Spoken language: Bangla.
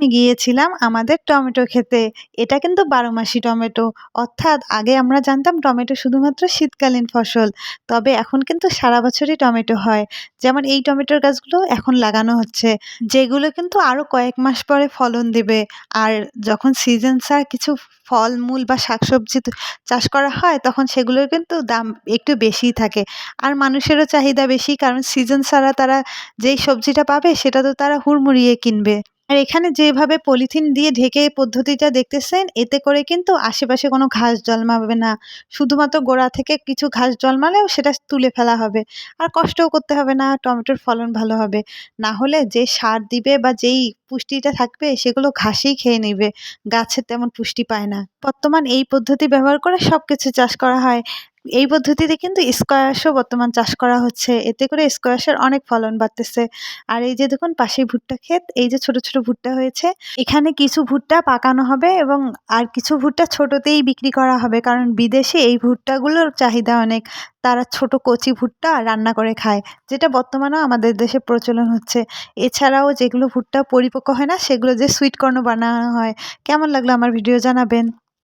গিয়েছিলাম আমাদের টমেটো খেতে। এটা কিন্তু ১২ মাসি টমেটো। অর্থাৎ আগে আমরা জানতাম টমেটো শুধুমাত্র শীতকালীন ফসল। তবে এখন কিন্তু সারা বছরই টমেটো হয়। যেমন এই টমেটোর গাছগুলো এখন লাগানো হচ্ছে। যেগুলো কিন্তু আরো কয়েক মাস পরে ফলন দেবে। আর যখন সিজন ছাড়া কিছু ফলমূল বা শাকসবজি চাষ করা হয় তখন সেগুলোর কিন্তু দাম একটু বেশিই থাকে। আর মানুষেরও চাহিদা বেশি, কারণ সিজন ছাড়া তারা যেই সবজিটা পাবে সেটা তো তারা হুড়মুড়িয়ে কিনবে। আর এখানে যেভাবে পলিথিন দিয়ে ঢেকে পদ্ধতিটা দেখতেছেন, এতে করে কিন্তু আশেপাশে কোনো ঘাস জন্মাবে না। শুধুমাত্র গোড়া থেকে কিছু ঘাস জন্মালেও সেটা তুলে ফেলা হবে। আর কষ্টও করতে হবে না, টমেটোর ফলন ভালো হবে। না হলে যে সার দিবে বা যেই পুষ্টিটা থাকবে সেগুলো ঘাসেই খেয়ে নেবে। গাছের তেমন পুষ্টি পায় না। বর্তমান এই পদ্ধতি ব্যবহার করে সবকিছু চাষ করা হয়। এই পদ্ধতিতে কিন্তু স্কোয়াশও বর্তমান চাষ করা হচ্ছে। এতে করে স্কোয়াশের অনেক ফলন বাড়তেছে। আর এই যে দেখুন পাশেই ভুট্টা ক্ষেত, এই যে ছোট, ছোট ভুট্টা হয়েছে। এখানে কিছু ভুট্টা পাকানো হবে এবং আর কিছু ভুট্টা ছোটতেই বিক্রি করা হবে। কারণ বিদেশে এই ভুট্টাগুলোর চাহিদা অনেক। তারা ছোট কচি ভুট্টা রান্না করে খায়। যেটা বর্তমানেও আমাদের দেশে প্রচলন হচ্ছে। এছাড়াও যেগুলো ভুট্টা পরিপক্ক হয় না সেগুলো দিয়ে সুইট কর্নও বানানো হয়। কেমন লাগলো আমার ভিডিও জানাবেন।